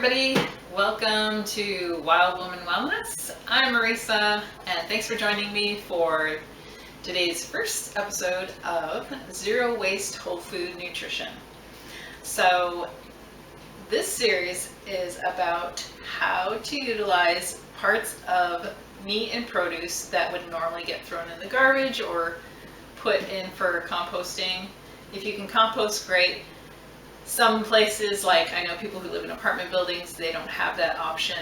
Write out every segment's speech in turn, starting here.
everybody, welcome to Wild Woman Wellness. I'm Marisa and thanks for joining me for today's first episode of Zero Waste Whole Food Nutrition. So this series is about how to utilize parts of meat and produce that would normally get thrown in the garbage or put in for composting. If you can compost, great. Some places, like I know people who live in apartment buildings, they don't have that option.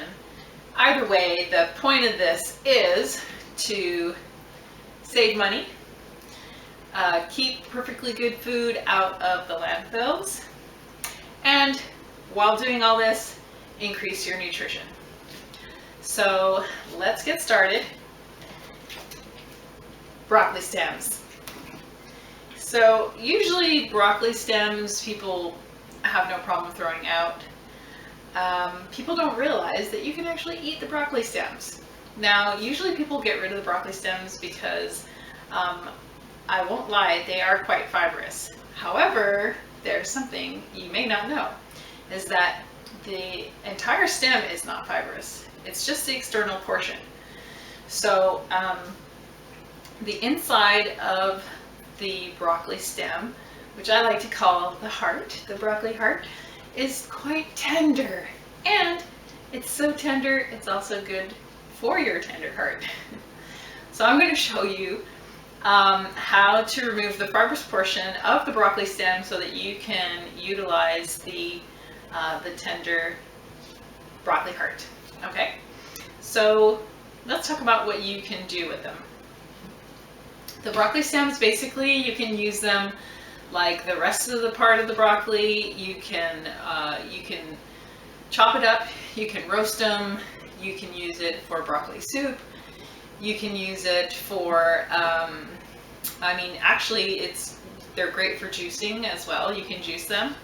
Either way, the point of this is to save money, keep perfectly good food out of the landfills, and while doing all this, increase your nutrition. So let's get started. Broccoli stems. So usually broccoli stems people have no problem throwing out. People don't realize that you can actually eat the broccoli stems. Now, usually people get rid of the broccoli stems because, I won't lie, they are quite fibrous. However, there's something you may not know, is that the entire stem is not fibrous. It's just the external portion. So the inside of the broccoli stem, which I like to call the heart, the broccoli heart, is quite tender. And it's so tender, it's also good for your tender heart. So I'm going to show you how to remove the fibrous portion of the broccoli stem so that you can utilize the tender broccoli heart. Okay, so let's talk about what you can do with them. The broccoli stems, basically, you can use them like the rest of the part of the broccoli. You can chop it up, you can roast them, you can use it for broccoli soup, you can use it for, actually they're great for juicing as well. You can juice them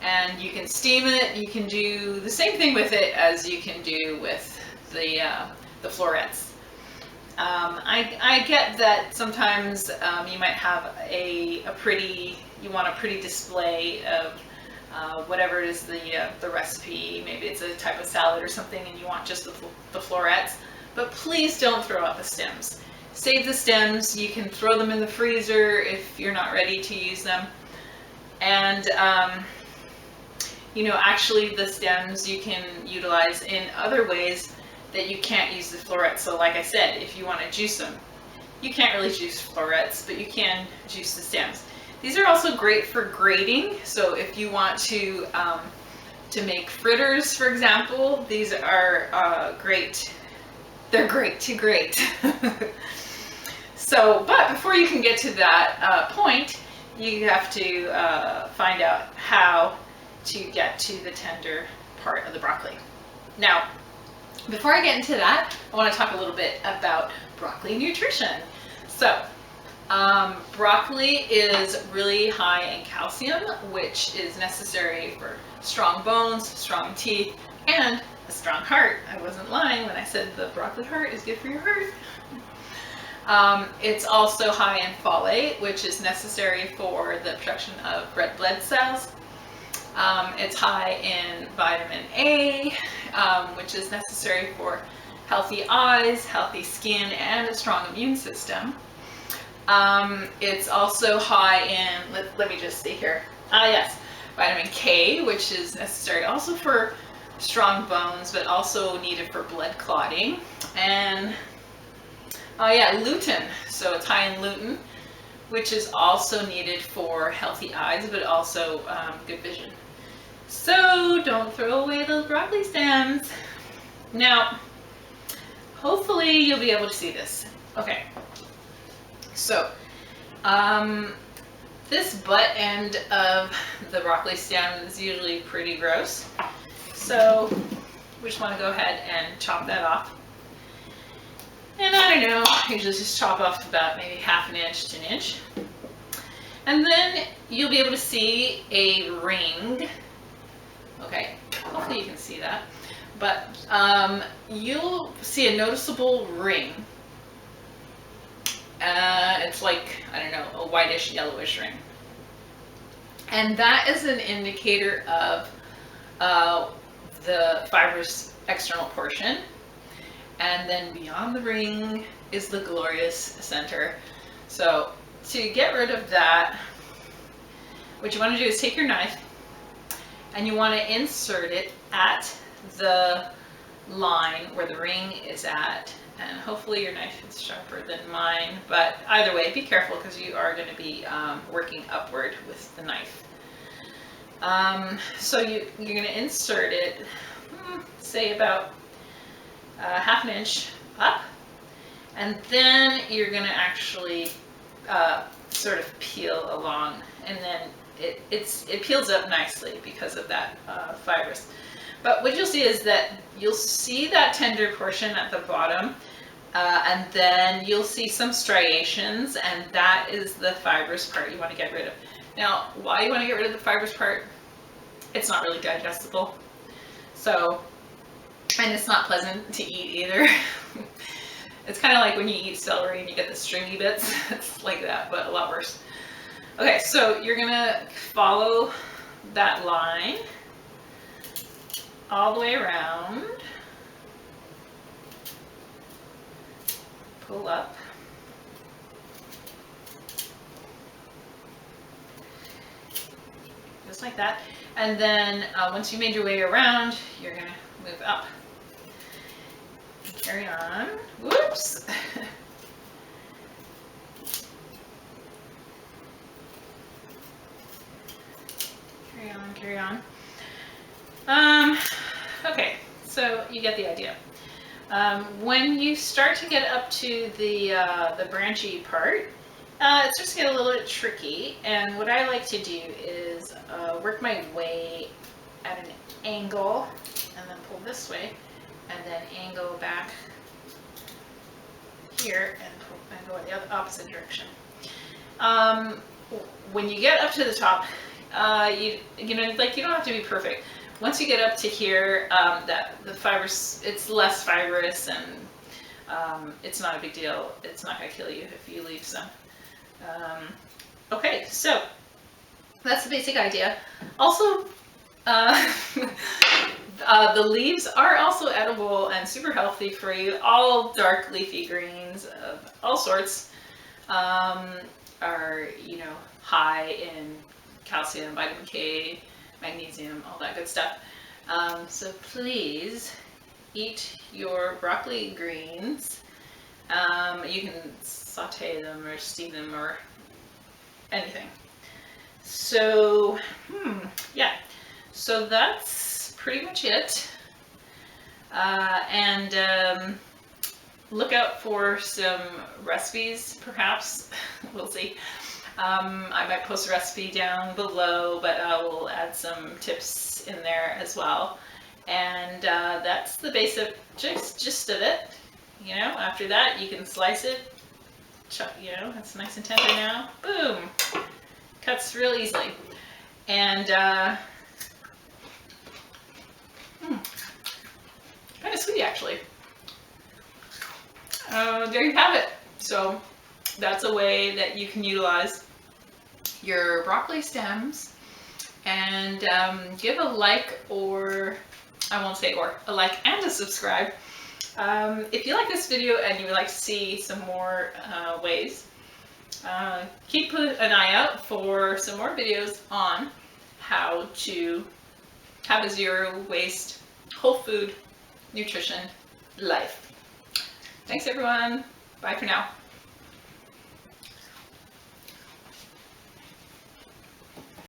and you can steam it. You can do the same thing with it as you can do with the florets. I get that sometimes you might have you want a pretty display of whatever it is the recipe. Maybe it's a type of salad or something and you want just the florets. But please don't throw out the stems. Save the stems. You can throw them in the freezer if you're not ready to use them. And actually the stems you can utilize in other ways that you can't use the florets. So like I said, if you want to juice them, you can't really juice florets, but you can juice the stems. These are also great for grating. So if you want to make fritters, for example, these are great. They're great to grate. So, but before you can get to that point, you have to find out how to get to the tender part of the broccoli. Now, before I get into that, I want to talk a little bit about broccoli nutrition. So, broccoli is really high in calcium, which is necessary for strong bones, strong teeth, and a strong heart. I wasn't lying when I said the broccoli heart is good for your heart. It's also high in folate, which is necessary for the production of red blood cells. It's high in vitamin A, which is necessary for healthy eyes, healthy skin, and a strong immune system. It's also high in, let me just see here. Yes, vitamin K, which is necessary also for strong bones, but also needed for blood clotting. And lutein. So it's high in lutein, which is also needed for healthy eyes, but also good vision. So don't throw away those broccoli stems. Now, hopefully you'll be able to see this. Okay. So, this butt end of the broccoli stem is usually pretty gross. So we just want to go ahead and chop that off. And I don't know, usually just chop off about maybe half an inch to an inch. And then you'll be able to see a ring. Okay, hopefully you can see that. But you'll see a noticeable ring. It's like, I don't know, a whitish, yellowish ring. And that is an indicator of the fibrous external portion. And then beyond the ring is the glorious center. So to get rid of that, what you want to do is take your knife and you want to insert it at the line where the ring is at. And hopefully your knife is sharper than mine, but either way, be careful because you are going to be working upward with the knife. So you're going to insert it, say about half an inch up, and then you're going to actually sort of peel along, and then it peels up nicely because of that fibrous. But what you'll see is that you'll see that tender portion at the bottom, and then you'll see some striations, and that is the fibrous part you want to get rid of. Now, why you want to get rid of the fibrous part? It's not really digestible. So, and it's not pleasant to eat either. It's kind of like when you eat celery and you get the stringy bits. It's like that, but a lot worse. Okay, so you're gonna follow that line all the way around, pull up, just like that, and then once you made your way around, you're gonna move up. Carry on. Whoops. Carry on. Okay, so you get the idea. When you start to get up to the branchy part, it starts to get a little bit tricky, and what I like to do is work my way at an angle, and then pull this way, and then angle back here and go in the other opposite direction. When you get up to the top, you know, like, you don't have to be perfect. Once you get up to here, that the fibrous, it's less fibrous, and it's not a big deal. It's not going to kill you if you leave some. Okay, so that's the basic idea. Also, the leaves are also edible and super healthy for you. All dark leafy greens of all sorts are, you know, high in calcium, vitamin K, magnesium, all that good stuff. So please eat your broccoli greens. You can saute them or steam them or anything. So, yeah. So that's pretty much it. And look out for some recipes, perhaps. We'll see. I might post a recipe down below, but I will add some tips in there as well. And that's the basic gist of it. You know, after that, you can slice it. You know, it's nice and tender now. Boom! Cuts real easily. And kind of sweet, actually. There you have it. So that's a way that you can utilize your broccoli stems. And give a like, or I won't say or, a like and a subscribe. If you like this video and you would like to see some more ways, keep an eye out for some more videos on how to have a zero waste, whole food, nutrition life. Thanks everyone. Bye for now.